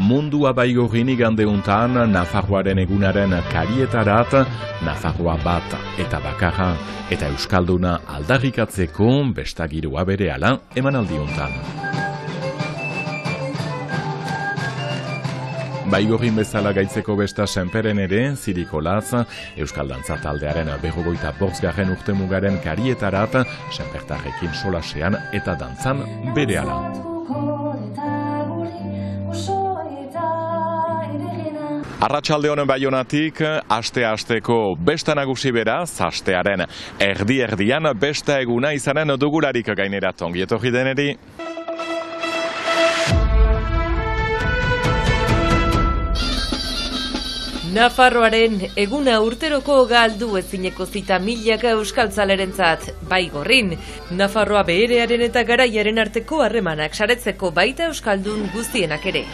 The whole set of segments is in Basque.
Mundua Baigorrin igandeuntan Nafarroaren egunaren karietarat, Nafarroa bat eta bakarra eta euskalduna aldarrikatzeko bestagirua berehala emanaldiuntan. Baigorrin bezala gaitzeko besta senperen ere, Zirikolatz, Euskal Dantza taldearen 25. urtemugaren karietarat, senpertarrekin solasean eta dantzan berehala. Arratsalde honen Baionatik, aste-asteko besta nagusi beraz, astearen erdi-erdian besta eguna izanen dugularik gainerat ongi etorri deneri. Nafarroaren eguna urteroko galdu ezineko zita milaka euskaltzalerentzat. Baigorrin, Nafarroa beherearen eta garaiaren arteko harremanak saretzeko baita euskaldun guztienak ere.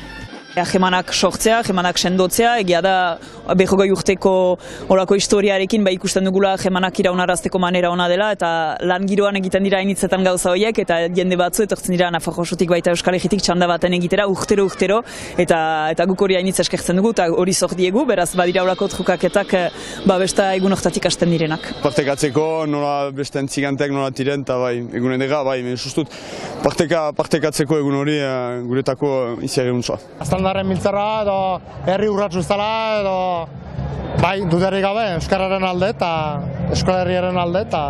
Hemanak sortzea, hemanak sendotzea, egia da 20 urteko horako historiarekin ikusten dugula hemanak iraunarazteko manera ona dela eta lan giroan egiten dira hainitzetan gauza horiek eta jende batzu etortzen dira Nafarroatik baita Euskal Herritik txanda baten egitera urtero eta guk hori hainitz eskertzen dugu eta hori zor diegu, beraz badira horako trukaketak besta egun hortatik hasten direnak. Partekatzeko nola beste entzigantek nola tiren eta egun edera, sustut partekatzeko egun hori guretako iziare untsua. Aztandarren miltzarra edo herri urratsu zela edo dudarik gabe euskararen alde eta eskolarriaren alde eta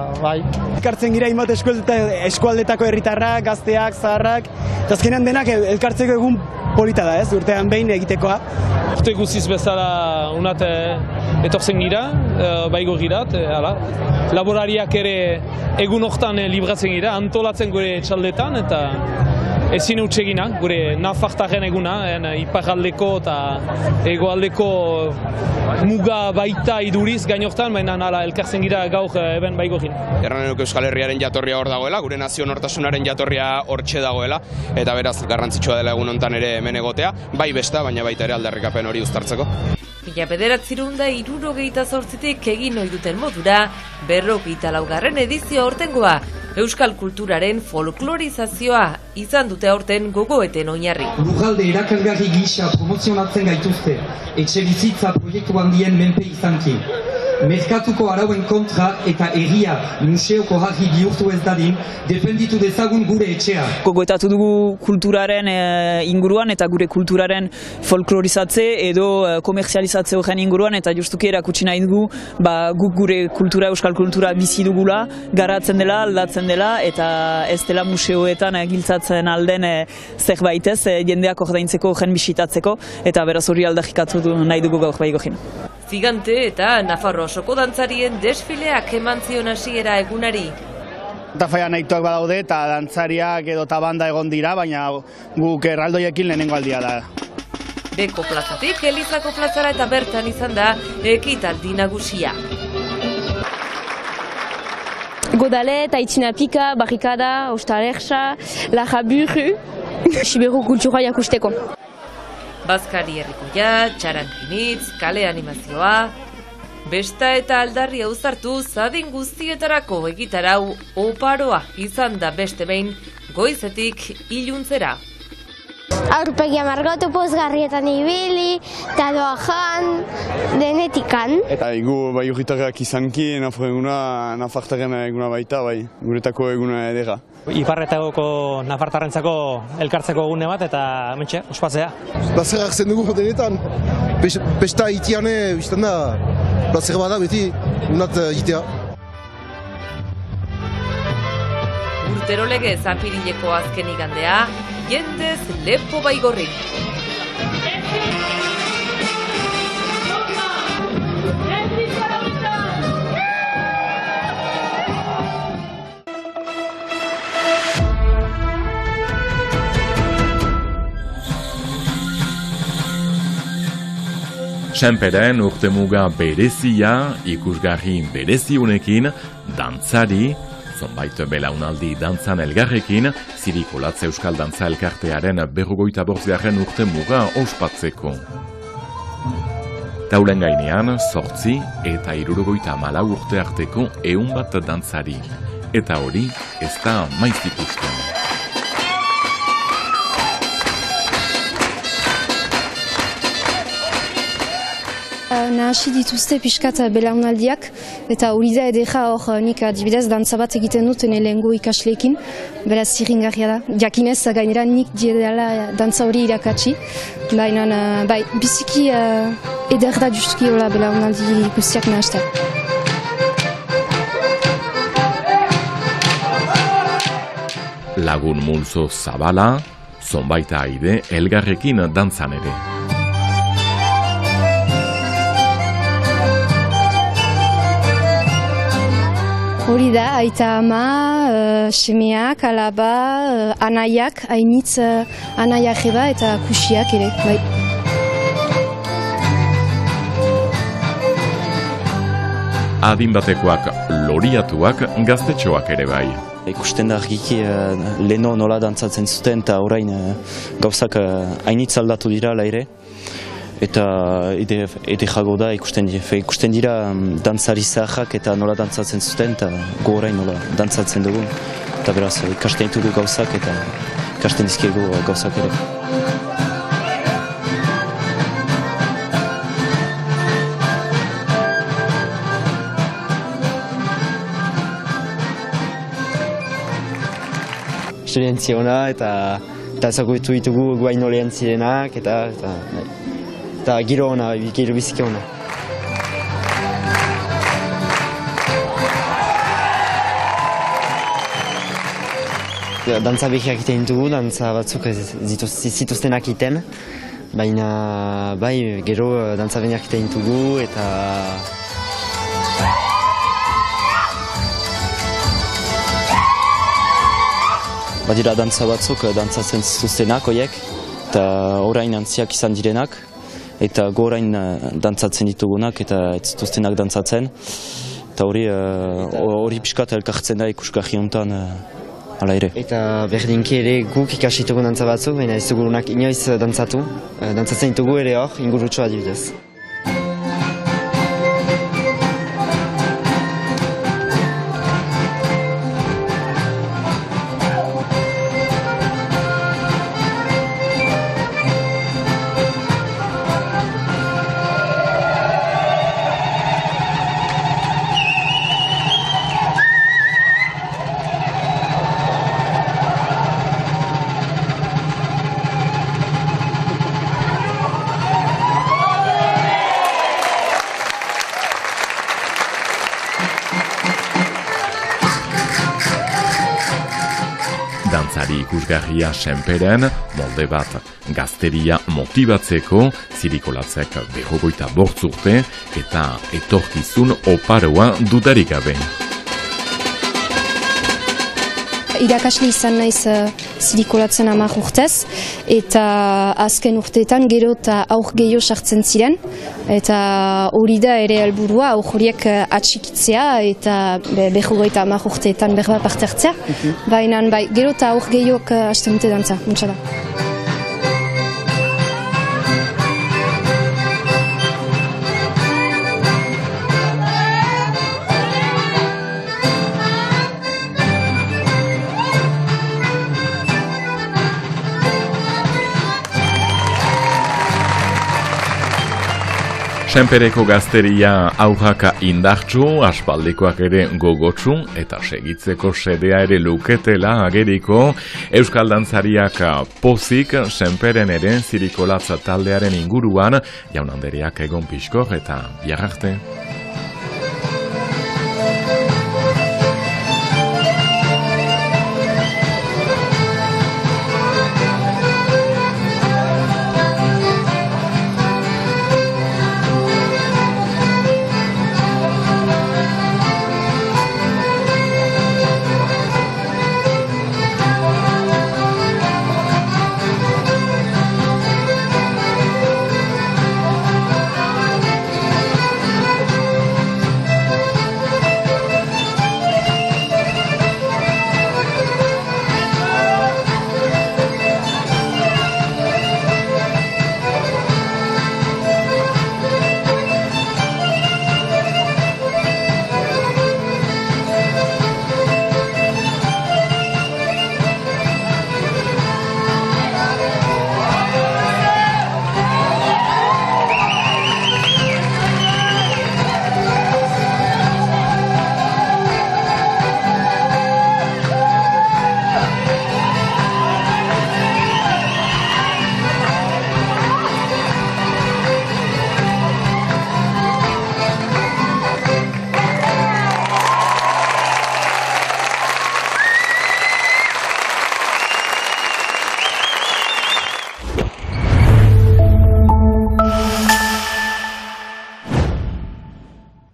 Elkartzen gira hainbat eskualdetako herritarrak, gazteak, zaharrak, eta azkenean denak elkartzeko egun polita da, urtean behin egitekoa. Urte guziz bezala unat etortzen gira, Baigorrirat, laborariak ere egun hortan libratzen gira, antolatzen gure txaldetan eta ezin hutsegina, gure nafartaren eguna, iparraldeko eta hegoaldeko muga baita iduriz gainortan, baina elkartzen gira gaur eben Baigorrin. Erranenuk Euskal Herriaren jatorria hor dagoela, gure nazio nortasunaren jatorria hortxe dagoela, eta beraz garrantzitsua dela egun hontan ere hemen egotea, bai besta, baina baita ere aldarrikapen hori uztartzeko. 1998tik egin ohi duten modura, 54. edizio aurtengoa, euskal kulturaren folklorizazioa izan dute aurten gogoeten oinarri. Lurralde erakargarri gisa promozionatzen gaituzte, etxe bizitza proiektu handien menpe izanki. Merkatuko arauen kontra eta herria museoko jarri bihurtu ez dadin, defenditu dezagun gure etxea. Gogoetatu dugu kulturaren inguruan eta gure kulturaren folklorizatze edo komerzializatze horren inguruan eta justuki erakutsi nahi dugu guk gure kultura, euskal kultura bizi dugula, garatzen dela, aldatzen dela eta ez dela museoetan giltzatzen alden zerbaitez jendeak ordaintzeko horren bisitatzeko eta beraz hori aldarrikatu nahi dugu gaur Baigorrin. Zigante eta Nafarro osoko dantzarien desfileak eman zion hasiera egunari. Tafaia nahituak badaude eta dantzariak edo banda egon dira, baina guk erraldoiekin lehenengo aldia da. Beko plazatik Elizako plazara eta bertan izan da ekitaldi nagusia. Godalet, Aitzinapika, Barrikada, Ostalerxa, La Jaburu, Siberu kultura jakusteko. Bazkari herrikoia, txarankinitz, kale animazioa, besta eta aldarria uzartu zadin guztietarako egitarau oparoa izan da beste behin goizetik iluntzera. Aurpegia margotu pozgarrietan ibili, eta doa jan, denetikan. Eta gu Baigorritarrak izanki, Nafartaren eguna baita, guretako eguna edera. Iparretako nafartarrentzako elkartzeko egune bat eta mentxe, ospatzea. Plazer hartzen dugu denetan, besta itiane, bizten da, plazer bada beti, unat itea. Urtero legez apirileko azken igandea, jendez lepo Baigorrin. Senperen urtemuga berezia, ikusgarri bereziunekin, dantzari, zonbait belaunaldi dantzan elgarrekin, Zirikolatz Euskal Dantza Elkartearen 45. urtemuga ospatzeko. Taulen gainean, 8 eta 74 urte arteko 100 dantzari. Eta hori ez da maiz ikusten. Nahasi dituzte pixkat belaunaldiak, eta hori da edera hor nik adibidez dantza bat egiten dut lehengo ikasleekin, beraz zirringarria da. Jakinez gainera nik diedala dantza hori irakatsi, baina biziki eder da justuki hola belaunaldi guztiak nahastea. Lagun multzo zabala, zonbaita aide elgarrekin dantzan ere. Hori da, aita ama, semeak, alaba, anaiak, hainitz anaiak eba eta kusiak ere, bai. Adin batekoak loriatuak gaztetxoak ere bai. Ikusten da argiki leheno nola dantzatzen zuten eta orain gauzak hainitz aldatu dira ere. Eta ede jago da ikusten dira dantzari zaharrak eta nola dantzatzen zuten eta gorain nola dantzatzen dugun. Eta beraz ikasten ditugu gauzak eta ikasten dizkiegu gauzak ere. Esperientzia hona eta ezagutu ditugu guaino lehen zirenak eta giro hona, giro biziki hona. Dantza behiak iten ditugu, dantza batzuk zituztenak iten, baina bai gero dantza behiak iten ditugu eta badira dantza batzuk dantzatzen zituztenak horiek eta orain antziak izan direnak eta gorain dantzatzen ditugunak eta ez zituztenak dantzatzen eta hori pixkat elkartzen da ikusgarri honetan hala ere. Eta berdinki ere guk ikasitugu dantza batzuk, baina ez dugunak inoiz dantzatzen ditugu ere hor ingurutxo adibidez. Dantzari ikusgarria senperen, molde bat gazteria motibatzeko, zirikolatzek 25 urte eta etorkizun oparoa dudarik gabe. Irakasle izan naiz zirikolatzen 10 urtez eta azken urteetan gero eta aur gehiago sartzen ziren eta hori da ere helburua aur horiek atxikitzea eta 50 urteetan berba parte hartzea, baina gero eta aur gehiago hasten dute dantza, muntza da. Senpereko gazteria aurraka indartsu, aspaldikoak ere gogotsu eta segitzeko sedea ere luketela ageriko, euskal dantzariak pozik senperen ere zirikolatza taldearen inguruan, jaun anderiak egon pixkor eta bihar arte.